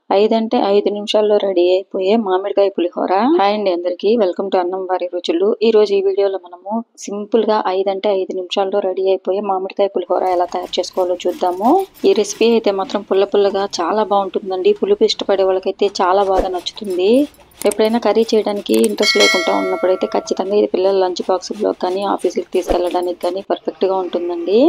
5 అంటే 5 నిమిషాల్లో రెడీ అయిపోయే మామిడికాయ పులిహోర. హాయ్ అండి అందరికి, వెల్కమ్ టు అన్నం వారి రుచులు. ఈ రోజు ఈ వీడియోలో మనము సింపుల్ గా 5 అంటే 5 నిమిషాల్లో రెడీ అయిపోయే మామిడికాయ పులిహోర ఎలా తయారు చేసుకోవాలో చూద్దాము. ఈ రెసిపీ అయితే మాత్రం పుల్లగా చాలా బాగుంటుందండి. పులుపు ఇష్టపడే వాళ్ళకైతే చాలా బాగా నచ్చుతుంది. ఎప్పుడైనా కర్రీ చేయడానికి ఇంట్రెస్ట్ లేకుండా ఉన్నప్పుడైతే ఖచ్చితంగా ఇది పిల్లల లంచ్ బాక్స్లో కానీ ఆఫీస్కి తీసుకెళ్ళడానికి కానీ పర్ఫెక్ట్ గా ఉంటుందండి.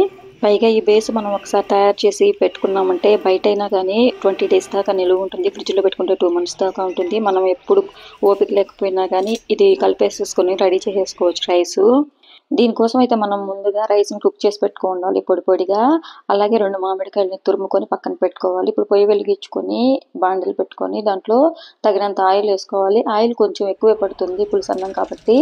పైగా ఈ బేస్ మనం ఒకసారి తయారు చేసి పెట్టుకున్నామంటే బయట అయినా కానీ 20 days దాకా నిలువ ఉంటుంది. ఫ్రిడ్జ్ లో పెట్టుకుంటే 2 months దాకా ఉంటుంది. మనం ఎప్పుడు ఓపిక లేకపోయినా కానీ ఇది కలిపేసేసుకొని రెడీ చేసేసుకోవచ్చు రైస్. దీనికోసం అయితే మనం ముందుగా రైస్ ని కుక్ చేసి పెట్టుకోవాలి పొడిగా. అలాగే 2 మామిడికాయలని తురుముకొని పక్కన పెట్టుకోవాలి. ఇప్పుడు పొయ్యి వెలిగించుకొని బాండిల్ పెట్టుకొని దాంట్లో తగినంత ఆయిల్ వేసుకోవాలి. ఆయిల్ కొంచెం ఎక్కువే పడుతుంది పులుసు అన్నం కాబట్టి.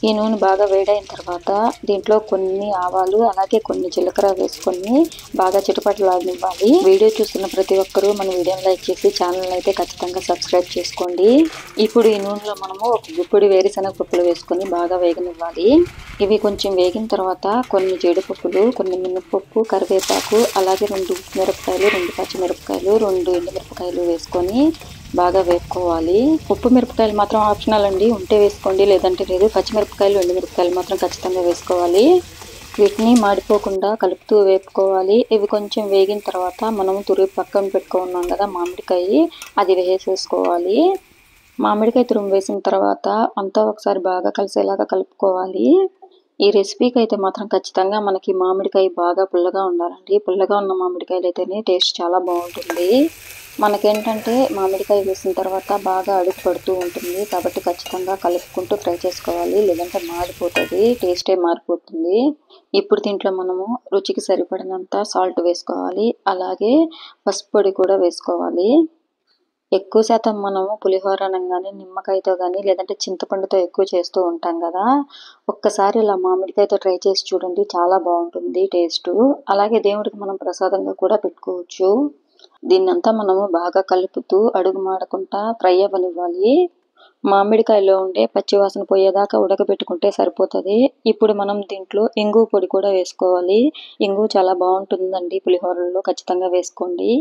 ఈ నూనె బాగా వేడైన తర్వాత దీంట్లో కొన్ని ఆవాలు అలాగే కొన్ని జీలకర్ర వేసుకొని బాగా చిటపటలాడనివ్వాలి. వీడియో చూస్తున్న ప్రతి ఒక్కరూ మన వీడియోని లైక్ చేసి ఛానల్ అయితే ఖచ్చితంగా సబ్స్క్రైబ్ చేసుకోండి. ఇప్పుడు ఈ నూనెలో మనము ఒక గుప్పిడి వేరుశనగ పప్పులు వేసుకొని బాగా వేగనివ్వాలి. ఇవి కొంచెం వేగిన తర్వాత కొన్ని జీడిపప్పులు, కొన్ని మినపప్పు, కరివేపాకు, అలాగే 2 మిరపకాయలు, 2 పచ్చిమిరపకాయలు, 2 ఎండుమిరపకాయలు వేసుకొని బాగా వేపుకోవాలి. ఉప్పు మిరపకాయలు మాత్రం ఆప్షనల్ అండి, ఉంటే వేసుకోండి లేదంటే లేదు. పచ్చిమిరపకాయలు, ఎండుమిరపకాయలు మాత్రం ఖచ్చితంగా వేసుకోవాలి. వీటిని మాడిపోకుండా కలుపుతూ వేపుకోవాలి. ఇవి కొంచెం వేగిన తర్వాత మనం తురిమి పక్కన పెట్టుకున్నాం కదా మామిడికాయ, అది వేసేసుకోవాలి. మామిడికాయ తురుము వేసిన తర్వాత అంతా ఒకసారి బాగా కలిసేలాగా కలుపుకోవాలి. ఈ రెసిపీకి అయితే మాత్రం ఖచ్చితంగా మనకి మామిడికాయ బాగా పుల్లగా ఉండాలండి. పుల్లగా ఉన్న మామిడికాయలు అయితేనే టేస్ట్ చాలా బాగుంటుంది. మనకేంటంటే మామిడికాయ వేసిన తర్వాత బాగా అడుగు పడుతూ ఉంటుంది కాబట్టి ఖచ్చితంగా కలుపుకుంటూ ఫ్రై చేసుకోవాలి, లేదంటే మాడిపోతుంది, టేస్టే మారిపోతుంది. ఇప్పుడు దీంట్లో మనము రుచికి సరిపడినంత సాల్ట్ వేసుకోవాలి, అలాగే పసుపు పొడి కూడా వేసుకోవాలి. ఎక్కువ శాతం మనము పులిహోర అనగానే నిమ్మకాయతో కానీ లేదంటే చింతపండుతో ఎక్కువ చేస్తూ ఉంటాం కదా. ఒక్కసారి ఇలా మామిడికాయతో ట్రై చేసి చూడండి, చాలా బాగుంటుంది టేస్ట్. అలాగే దేవుడికి మనం ప్రసాదంగా కూడా పెట్టుకోవచ్చు. దీన్నంతా మనము బాగా కలుపుతూ అడుగు మాడకుండా ఫ్రై అవ్వనివ్వాలి. మామిడికాయలో ఉండే పచ్చివాసన పోయేదాకా ఉడకబెట్టుకుంటే సరిపోతుంది. ఇప్పుడు మనం దీంట్లో ఇంగు పొడి కూడా వేసుకోవాలి. ఇంగు చాలా బాగుంటుందండి పులిహోరలో, ఖచ్చితంగా వేసుకోండి.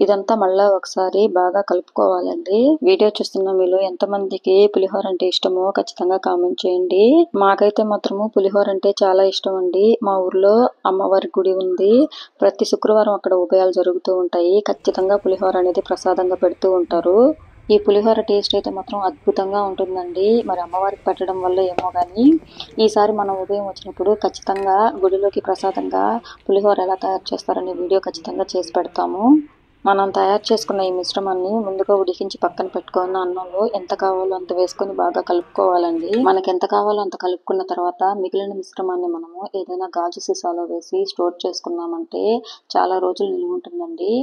ఇదంతా మళ్ళా ఒకసారి బాగా కలుపుకోవాలండి. వీడియో చూస్తున్న మీలో ఎంతమందికి పులిహోర అంటే ఇష్టమో ఖచ్చితంగా కామెంట్ చేయండి. మాకైతే మాత్రము పులిహోర అంటే చాలా ఇష్టం అండి. మా ఊర్లో అమ్మవారి గుడి ఉంది. ప్రతి శుక్రవారం అక్కడ ఉభయాలు జరుగుతూ ఉంటాయి. ఖచ్చితంగా పులిహోర అనేది ప్రసాదంగా పెడుతూ ఉంటారు. ఈ పులిహోర టేస్ట్ అయితే మాత్రం అద్భుతంగా ఉంటుందండి. మరి అమ్మవారికి పెట్టడం వల్ల ఏమో కానీ ఈసారి మనం ఉదయం వచ్చినప్పుడు ఖచ్చితంగా గుడిలోకి ప్రసాదంగా పులిహోర ఎలా తయారు చేస్తారనే వీడియో ఖచ్చితంగా చేసి పెడతాము. మనం తయారు చేసుకున్న ఈ మిశ్రమాన్ని ముందుగా ఉడికించి పక్కన పెట్టుకున్న అన్నంలో ఎంత కావాలో అంత వేసుకొని బాగా కలుపుకోవాలండి. మనకి ఎంత కావాలో అంత కలుపుకున్న తర్వాత మిగిలిన మిశ్రమాన్ని మనము ఏదైనా గాజు సీసాలో వేసి స్టోర్ చేసుకున్నామంటే చాలా రోజులు నిలువ ఉంటుందండి.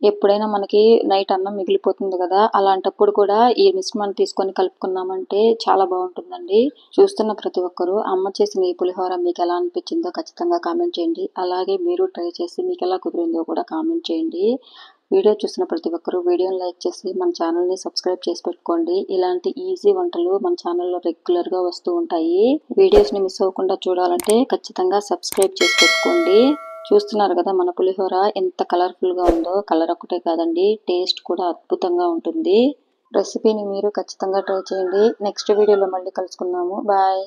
ఎప్పుడైనా మనకి నైట్ అన్నం మిగిలిపోతుంది కదా, అలాంటప్పుడు కూడా ఈ మిశ్రమాన్ని తీసుకొని కలుపుకున్నామంటే చాలా బాగుంటుందండి. చూస్తున్న ప్రతి ఒక్కరూ అమ్మ చేసిన ఈ పులిహోర మీకు ఎలా అనిపించిందో ఖచ్చితంగా కామెంట్ చేయండి. అలాగే మీరు ట్రై చేసి మీకు ఎలా కుదిరిందో కూడా కామెంట్ చేయండి. వీడియో చూసిన ప్రతి ఒక్కరూ వీడియోని లైక్ చేసి మన ఛానల్ని సబ్స్క్రైబ్ చేసి పెట్టుకోండి. ఇలాంటి ఈజీ వంటలు మన ఛానల్లో రెగ్యులర్గా వస్తూ ఉంటాయి. వీడియోస్ని మిస్ అవ్వకుండా చూడాలంటే ఖచ్చితంగా సబ్స్క్రైబ్ చేసి పెట్టుకోండి. చూస్తున్నారు కదా మన పులిహోర ఎంత కలర్ఫుల్ గా ఉందో. కలర్ ఒకటే కాదండి, టేస్ట్ కూడా అద్భుతంగా ఉంటుంది. రెసిపీని మీరు ఖచ్చితంగా ట్రై చేయండి. నెక్స్ట్ వీడియోలో మళ్ళీ కలుసుకుందాము. బాయ్.